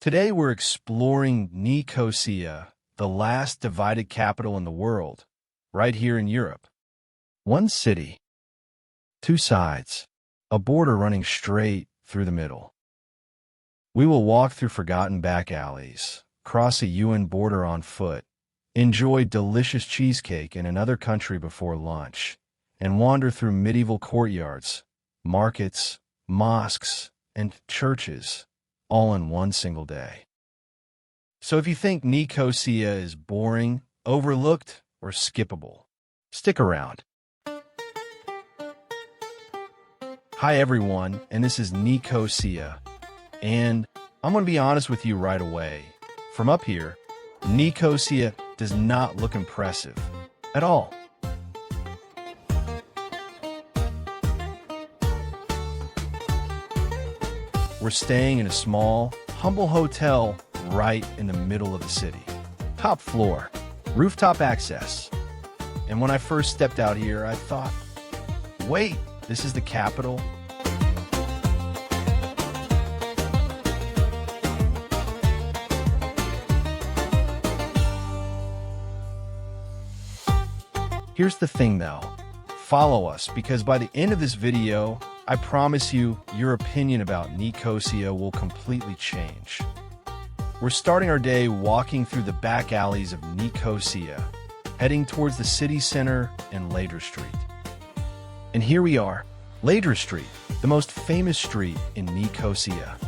Today we're exploring Nicosia, the last divided capital in the world, right here in Europe. One city, two sides, a border running straight through the middle. We will walk through forgotten back alleys, cross a UN border on foot, enjoy delicious cheesecake in another country before lunch, and wander through medieval courtyards, markets, mosques, and churches, all in one single day. So if you think Nicosia is boring, overlooked, or skippable, stick around. Hi everyone, and this is Nicosia, and I'm going to be honest with you right away. From up here, Nicosia does not look impressive at all. We're staying in a small, humble hotel right in the middle of the city. Top floor, rooftop access. And when I first stepped out here, I thought, wait, this is the capital? Here's the thing though, follow us because by the end of this video, I promise you your opinion about Nicosia will completely change. We're starting our day walking through the back alleys of Nicosia, heading towards the city center and Ledra Street. And here we are, Ledra Street, the most famous street in Nicosia.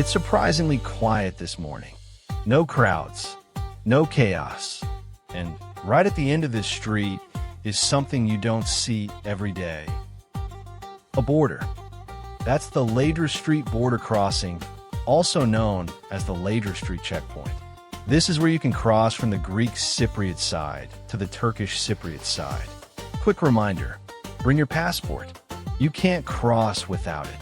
It's surprisingly quiet this morning. No crowds, no chaos. And right at the end of this street is something you don't see every day. A border. That's the Ledra Street border crossing, also known as the Ledra Street checkpoint. This is where you can cross from the Greek Cypriot side to the Turkish Cypriot side. Quick reminder, bring your passport. You can't cross without it.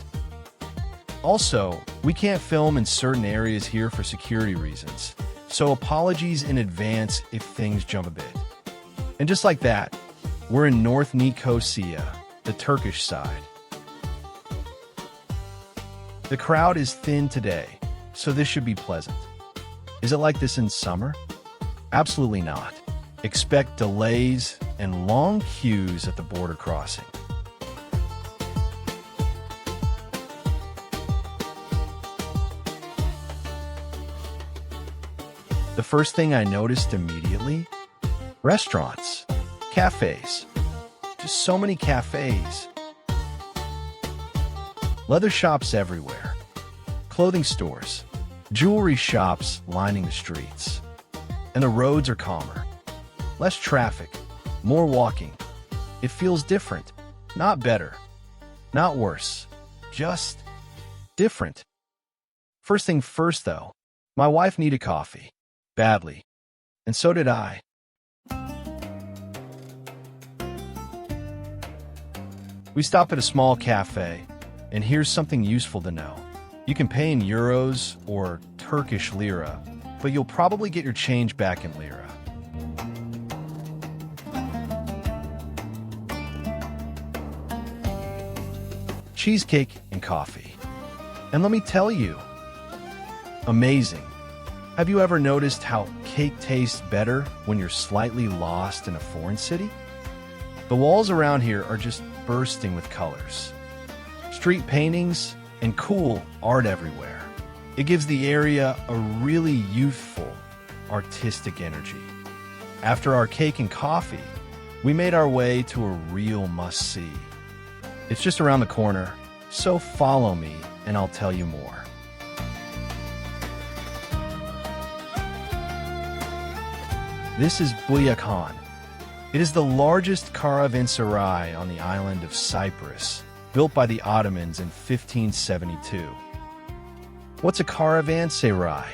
Also, we can't film in certain areas here for security reasons, so apologies in advance if things jump a bit. And just like that, we're in North Nicosia, the Turkish side. The crowd is thin today, so this should be pleasant. Is it like this in summer? Absolutely not. Expect delays and long queues at the border crossing. The first thing I noticed immediately? Restaurants, cafes, just so many cafes. Leather shops everywhere, clothing stores, jewelry shops lining the streets. And the roads are calmer, less traffic, more walking. It feels different, not better, not worse, just different. First thing first though, my wife needed coffee. Badly. And so did I. We stopped at a small cafe, and here's something useful to know. You can pay in euros or Turkish lira, but you'll probably get your change back in lira. Cheesecake and coffee. And let me tell you, amazing. Have you ever noticed how cake tastes better when you're slightly lost in a foreign city? The walls around here are just bursting with colors. Street paintings and cool art everywhere. It gives the area a really youthful, artistic energy. After our cake and coffee, we made our way to a real must-see. It's just around the corner, so follow me and I'll tell you more. This is Büyük Han. It is the largest caravanserai on the island of Cyprus, built by the Ottomans in 1572. What's a caravanserai?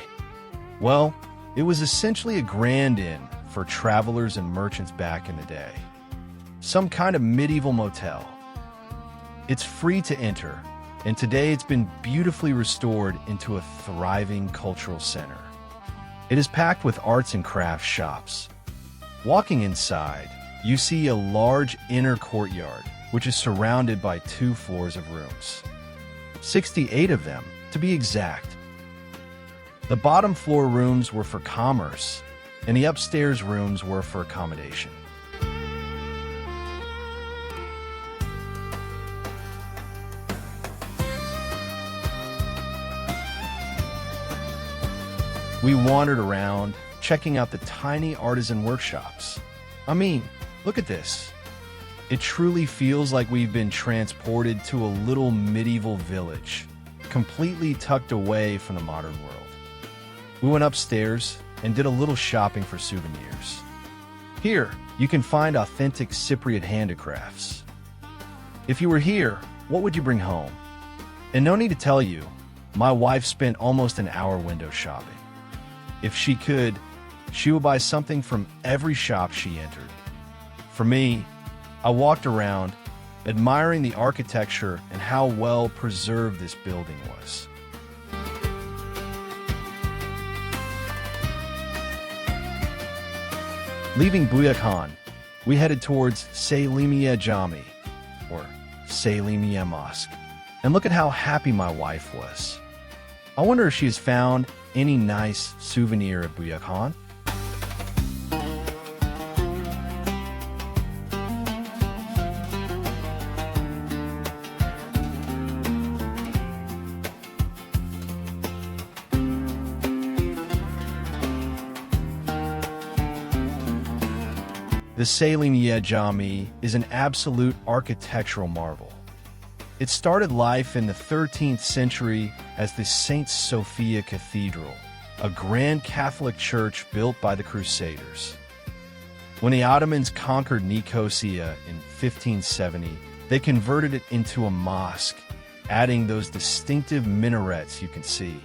Well, It was essentially a grand inn for travelers and merchants back in the day. Some kind of medieval motel. It's free to enter, and today it's been beautifully restored into a thriving cultural center. It is packed with arts and crafts shops. Walking inside, you see a large inner courtyard, which is surrounded by 2 floors of rooms. 68 of them, to be exact. The bottom floor rooms were for commerce, and the upstairs rooms were for accommodation. We wandered around, checking out the tiny artisan workshops. I mean, look at this. It truly feels like we've been transported to a little medieval village, completely tucked away from the modern world. We went upstairs and did a little shopping for souvenirs. Here, you can find authentic Cypriot handicrafts. If you were here, what would you bring home? And no need to tell you, my wife spent almost an hour window shopping. If she could, she would buy something from every shop she entered. For me, I walked around, admiring the architecture and how well preserved this building was. Leaving Büyük Han, we headed towards Selimiye Camii, or Selimiye Mosque. And look at how happy my wife was. I wonder if she has found any nice souvenir at Büyük Han. The Selimiye Camii is an absolute architectural marvel. It started life in the 13th century as the St. Sophia Cathedral, a grand Catholic church built by the Crusaders. When the Ottomans conquered Nicosia in 1570, they converted it into a mosque, adding those distinctive minarets you can see.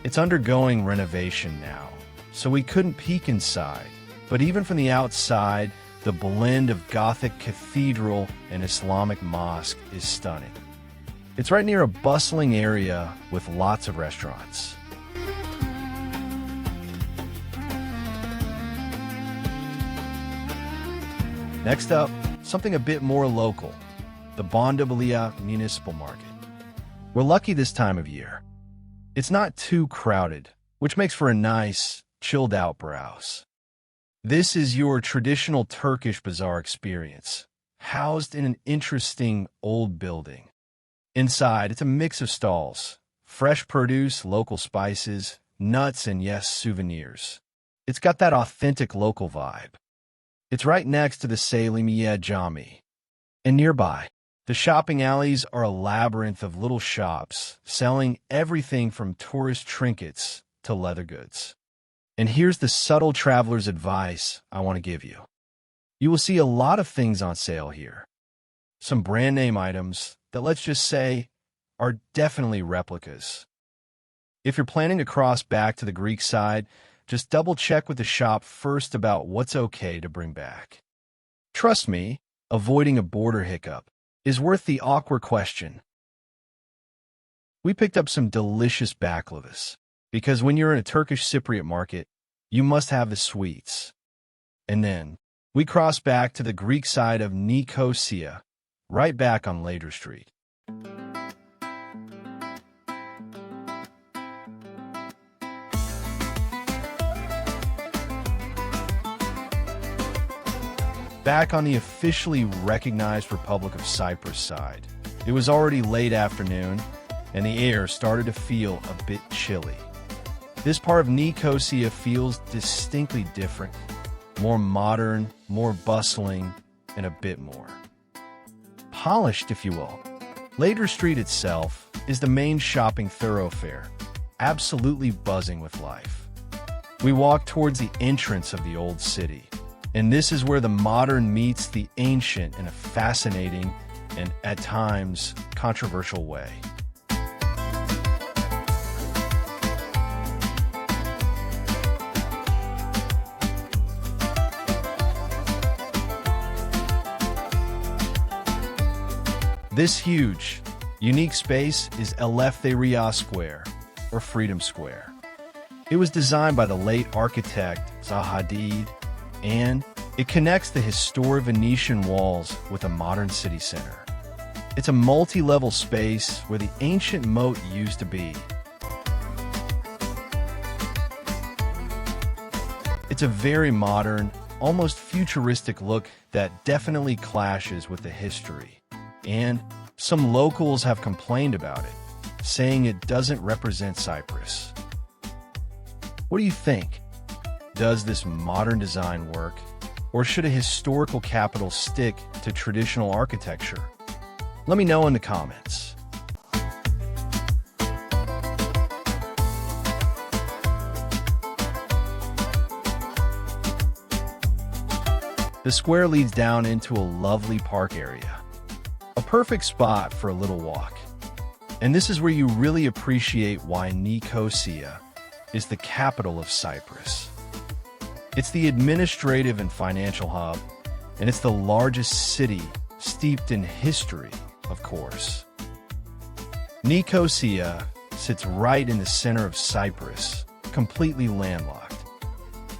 It's undergoing renovation now, so we couldn't peek inside. But even from the outside, the blend of Gothic cathedral and Islamic mosque is stunning. It's right near a bustling area with lots of restaurants. Next up, something a bit more local, the Bondabalia Municipal Market. We're lucky this time of year. It's not too crowded, which makes for a nice, chilled-out browse. This is your traditional Turkish bazaar experience, housed in an interesting old building. Inside, it's a mix of stalls, fresh produce, local spices, nuts, and yes, souvenirs. It's got that authentic local vibe. It's right next to the Selimiye Camii. And nearby, the shopping alleys are a labyrinth of little shops selling everything from tourist trinkets to leather goods. And here's the subtle traveler's advice I want to give you. You will see a lot of things on sale here. Some brand name items that, let's just say, are definitely replicas. If you're planning to cross back to the Greek side, just double check with the shop first about what's okay to bring back. Trust me, avoiding a border hiccup is worth the awkward question. We picked up some delicious baklavas, because when you're in a Turkish Cypriot market, you must have the sweets. And then, we crossed back to the Greek side of Nicosia, right back on Ledra Street. Back on the officially recognized Republic of Cyprus side, it was already late afternoon, and the air started to feel a bit chilly. This part of Nicosia feels distinctly different, more modern, more bustling, and a bit more polished, if you will. Ledra Street itself is the main shopping thoroughfare, absolutely buzzing with life. We walk towards the entrance of the old city, and this is where the modern meets the ancient in a fascinating and, at times, controversial way. This huge, unique space is Eleftheria Square, or Freedom Square. It was designed by the late architect Zaha, and it connects the historic Venetian Walls with a modern city center. It's a multi-level space where the ancient moat used to be. It's a very modern, almost futuristic look that definitely clashes with the history. And some locals have complained about it, saying it doesn't represent Cyprus. What do you think? Does this modern design work, or should a historical capital stick to traditional architecture? Let me know in the comments. The square leads down into a lovely park area. A perfect spot for a little walk. And this is where you really appreciate why Nicosia is the capital of Cyprus. It's the administrative and financial hub, and it's the largest city steeped in history, of course. Nicosia sits right in the center of Cyprus, completely landlocked.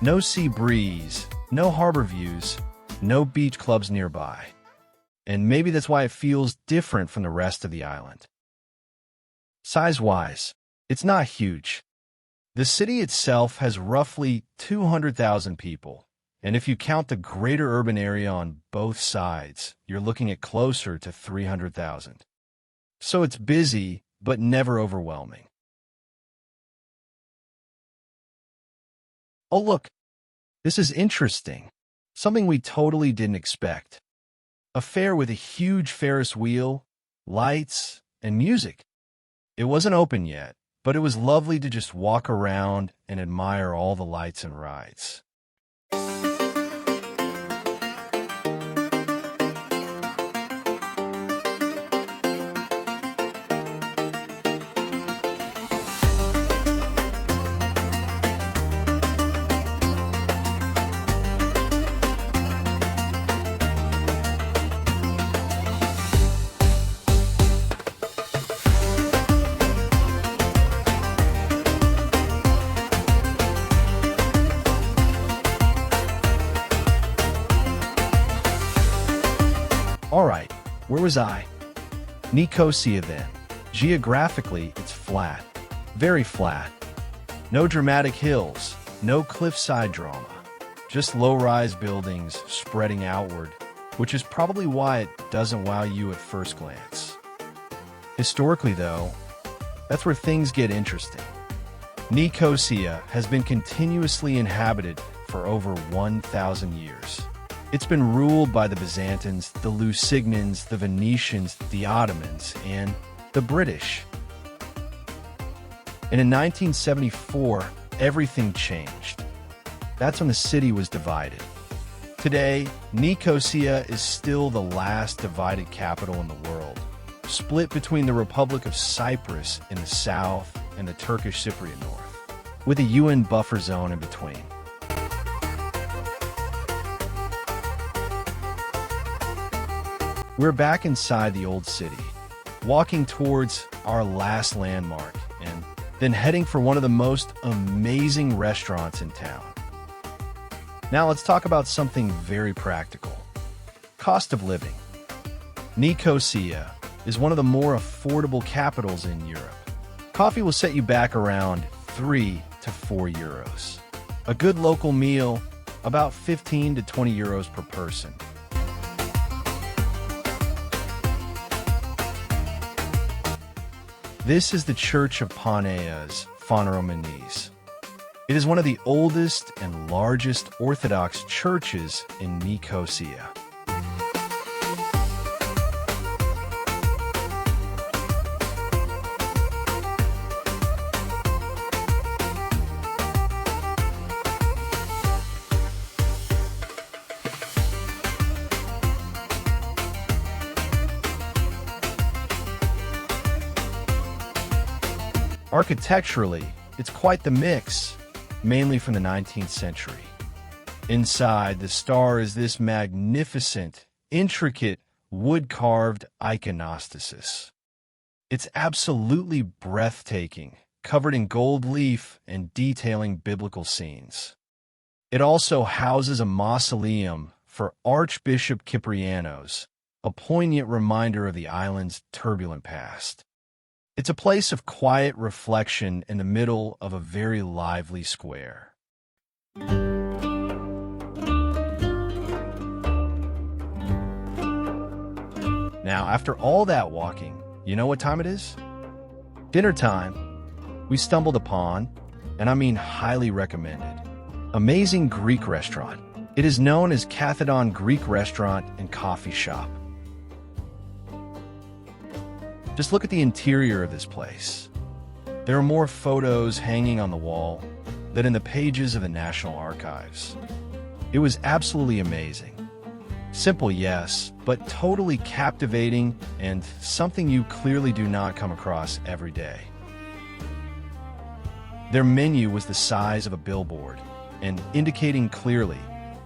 No sea breeze, no harbor views, no beach clubs nearby. And maybe that's why it feels different from the rest of the island. Size-wise, it's not huge. The city itself has roughly 200,000 people, and if you count the greater urban area on both sides, you're looking at closer to 300,000. So it's busy, but never overwhelming. Oh look, this is interesting. Something we totally didn't expect. A fair with a huge Ferris wheel, lights, and music. It wasn't open yet, but it was lovely to just walk around and admire all the lights and rides. Alright, where was I? Nicosia then. Geographically, it's flat. Very flat. No dramatic hills, no cliffside drama. Just low-rise buildings spreading outward, which is probably why it doesn't wow you at first glance. Historically, though, that's where things get interesting. Nicosia has been continuously inhabited for over 1,000 years. It's been ruled by the Byzantines, the Lusignans, the Venetians, the Ottomans, and the British. And in 1974, everything changed. That's when the city was divided. Today, Nicosia is still the last divided capital in the world, split between the Republic of Cyprus in the south and the Turkish Cypriot North, with a UN buffer zone in between. We're back inside the old city, walking towards our last landmark, and then heading for one of the most amazing restaurants in town. Now let's talk about something very practical. Cost of living. Nicosia is one of the more affordable capitals in Europe. Coffee will set you back around 3 to 4 euros. A good local meal, about 15 to 20 euros per person. This is the Church of Panea's Phaneromenes. It is one of the oldest and largest Orthodox churches in Nicosia. Architecturally, it's quite the mix, mainly from the 19th century. Inside, the star is this magnificent, intricate, wood-carved iconostasis. It's absolutely breathtaking, covered in gold leaf and detailing biblical scenes. It also houses a mausoleum for Archbishop Kyprianos, a poignant reminder of the island's turbulent past. It's a place of quiet reflection in the middle of a very lively square. Now, after all that walking, you know what time it is? Dinner time. We stumbled upon, and I mean highly recommended, amazing Greek restaurant. It is known as Cathedral Greek Restaurant and Coffee Shop. Just look at the interior of this place. There are more photos hanging on the wall than in the pages of the National Archives. It was absolutely amazing. Simple, yes, but totally captivating and something you clearly do not come across every day. Their menu was the size of a billboard and indicating clearly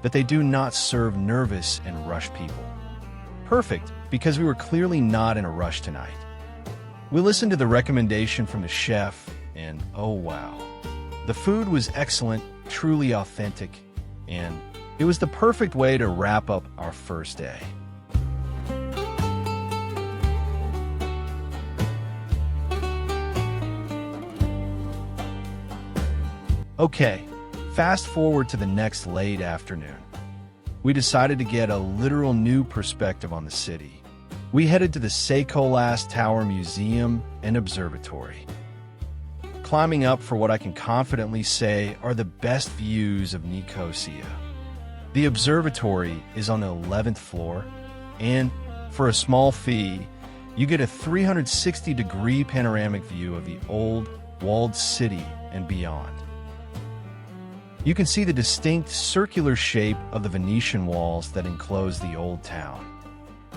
that they do not serve nervous and rushed people. Perfect, because we were clearly not in a rush tonight. We listened to the recommendation from the chef, and oh wow. The food was excellent, truly authentic, and it was the perfect way to wrap up our first day. Okay, fast forward to the next late afternoon. We decided to get a literal new perspective on the city. We headed to the Shacolas Tower Museum and Observatory. Climbing up for what I can confidently say are the best views of Nicosia. The observatory is on the 11th floor, and for a small fee, you get a 360-degree panoramic view of the old, walled city and beyond. You can see the distinct circular shape of the Venetian walls that enclose the old town.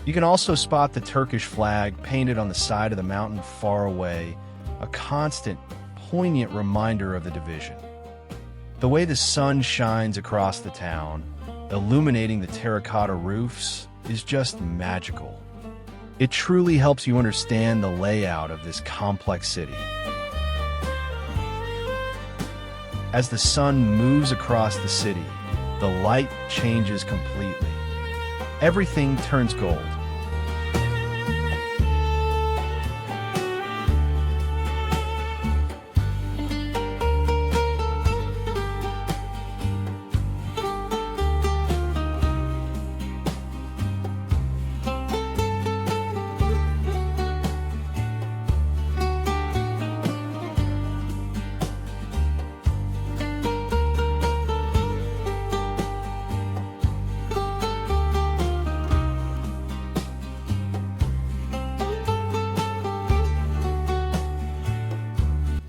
You can also spot the Turkish flag painted on the side of the mountain far away, a constant, poignant reminder of the division. The way the sun shines across the town, illuminating the terracotta roofs, is just magical. It truly helps you understand the layout of this complex city. As the sun moves across the city, the light changes completely. Everything turns gold.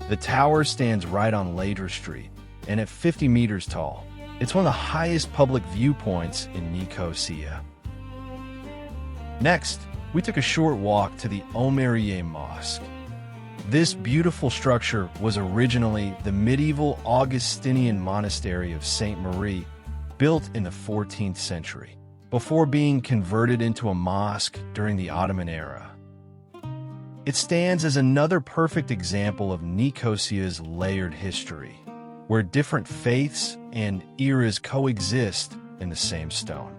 The tower stands right on Ledra Street, and at 50 meters tall, it's one of the highest public viewpoints in Nicosia. Next, we took a short walk to the Omeriye Mosque. This beautiful structure was originally the medieval Augustinian monastery of Saint Marie, built in the 14th century, before being converted into a mosque during the Ottoman-era. It stands as another perfect example of Nicosia's layered history, where different faiths and eras coexist in the same stone.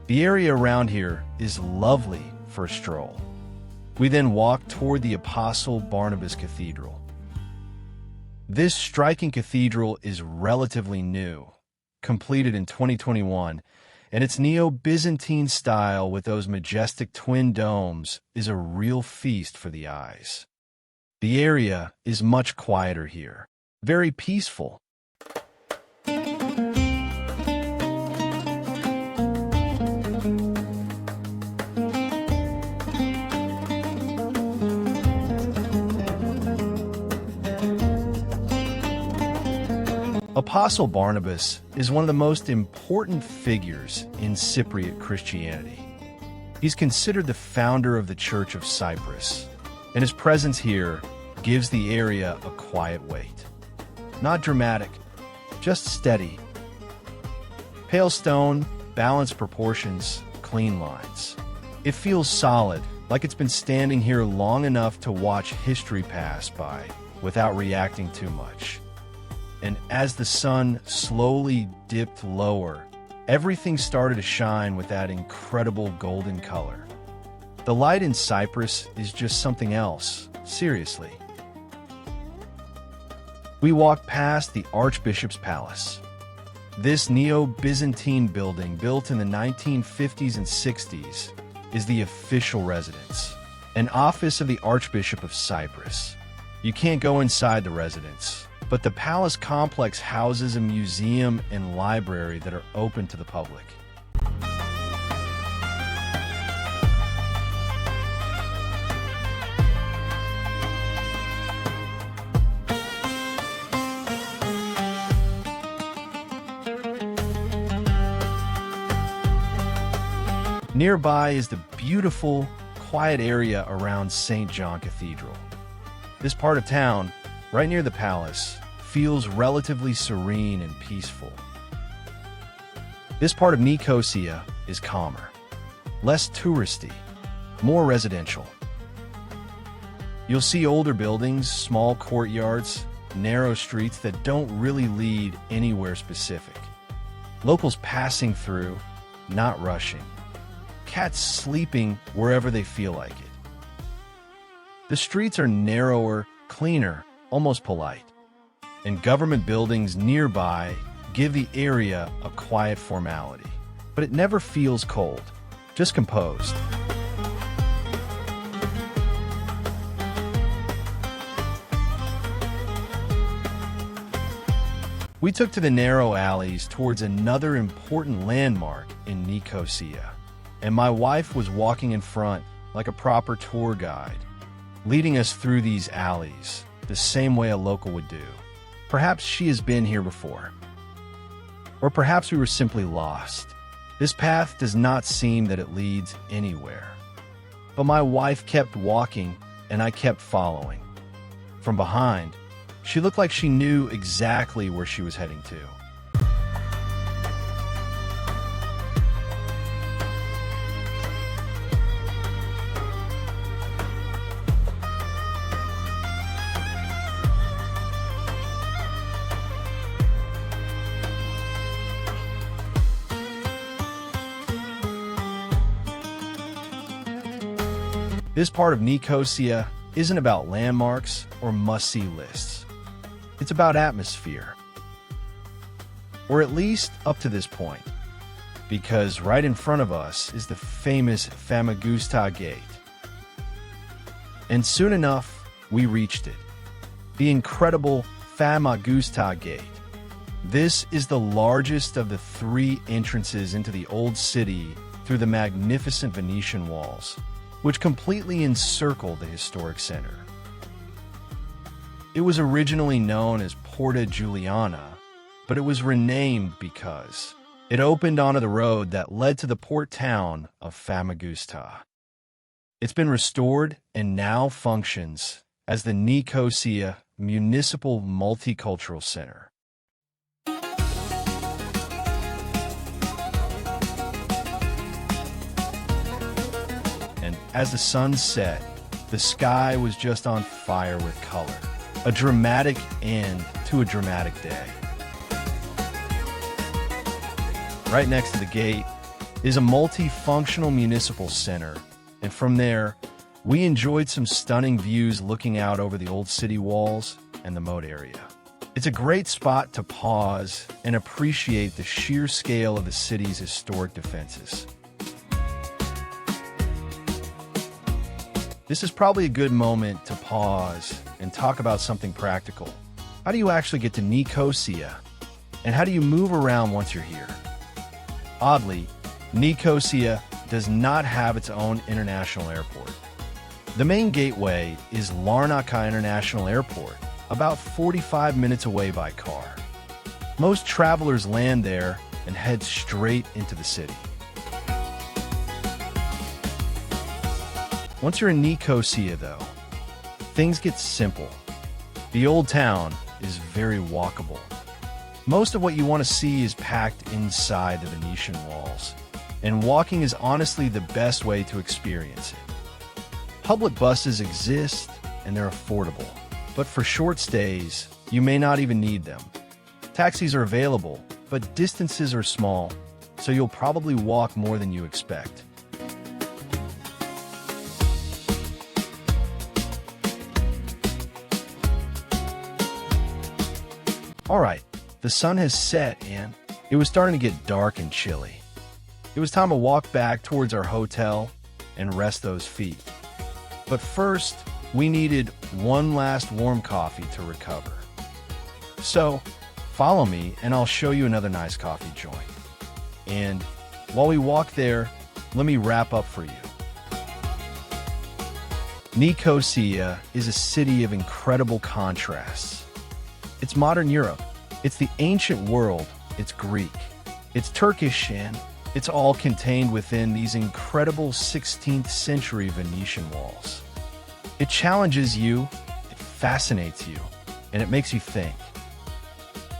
The area around here is lovely for a stroll. We then walked toward the Apostle Barnabas Cathedral. This striking cathedral is relatively new, completed in 2021, and its Neo-Byzantine style with those majestic twin domes is a real feast for the eyes. The area is much quieter here, very peaceful. Apostle Barnabas is one of the most important figures in Cypriot Christianity. He's considered the founder of the Church of Cyprus, and his presence here gives the area a quiet weight. Not dramatic, just steady. Pale stone, balanced proportions, clean lines. It feels solid, like it's been standing here long enough to watch history pass by without reacting too much. And as the sun slowly dipped lower, everything started to shine with that incredible golden color. The light in Cyprus is just something else, seriously. We walked past the Archbishop's Palace. This Neo-Byzantine building, built in the 1950s and 60s, is the official residence, an office of the Archbishop of Cyprus. You can't go inside the residence, but the palace complex houses a museum and library that are open to the public. Nearby is the beautiful, quiet area around St. John Cathedral. This part of town, right near the palace, feels relatively serene and peaceful. This part of Nicosia is calmer, less touristy, more residential. You'll see older buildings, small courtyards, narrow streets that don't really lead anywhere specific. Locals passing through, not rushing. Cats sleeping wherever they feel like it. The streets are narrower, cleaner, almost polite. And government buildings nearby give the area a quiet formality. But it never feels cold, just composed. We took to the narrow alleys towards another important landmark in Nicosia. And my wife was walking in front like a proper tour guide, leading us through these alleys the same way a local would do. Perhaps she has been here before. Or perhaps we were simply lost. This path does not seem that it leads anywhere. But my wife kept walking, and I kept following. From behind, she looked like she knew exactly where she was heading to. This part of Nicosia isn't about landmarks or must-see lists. It's about atmosphere. Or at least up to this point. Because right in front of us is the famous Famagusta Gate. And soon enough, we reached it. The incredible Famagusta Gate. This is the largest of the 3 entrances into the old city through the magnificent Venetian Walls, which completely encircle the historic center. It was originally known as Porta Giuliana, but it was renamed because it opened onto the road that led to the port town of Famagusta. It's been restored and now functions as the Nicosia Municipal Multicultural Center. And as the sun set, the sky was just on fire with color. A dramatic end to a dramatic day. Right next to the gate is a multifunctional municipal center, and from there, we enjoyed some stunning views looking out over the old city walls and the moat area. It's a great spot to pause and appreciate the sheer scale of the city's historic defenses. This is probably a good moment to pause and talk about something practical. How do you actually get to Nicosia? And how do you move around once you're here? Oddly, Nicosia does not have its own international airport. The main gateway is Larnaca International Airport, about 45 minutes away by car. Most travelers land there and head straight into the city. Once you're in Nicosia, though, things get simple. The old town is very walkable. Most of what you want to see is packed inside the Venetian Walls, and walking is honestly the best way to experience it. Public buses exist, and they're affordable, but for short stays, you may not even need them. Taxis are available, but distances are small, so you'll probably walk more than you expect. Alright, the sun has set and it was starting to get dark and chilly. It was time to walk back towards our hotel and rest those feet. But first, we needed one last warm coffee to recover. So, follow me and I'll show you another nice coffee joint. And while we walk there, let me wrap up for you. Nicosia is a city of incredible contrasts. It's modern Europe, it's the ancient world, it's Greek, it's Turkish, and it's all contained within these incredible 16th century Venetian walls. It challenges you, it fascinates you, and it makes you think.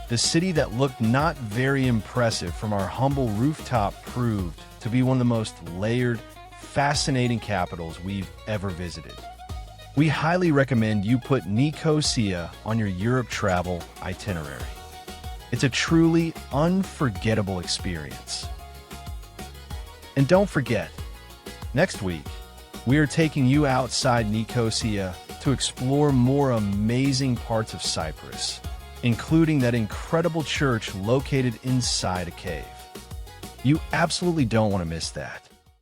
The city that looked not very impressive from our humble rooftop proved to be one of the most layered, fascinating capitals we've ever visited. We highly recommend you put Nicosia on your Europe travel itinerary. It's a truly unforgettable experience. And don't forget, next week, we are taking you outside Nicosia to explore more amazing parts of Cyprus, including that incredible church located inside a cave. You absolutely don't want to miss that.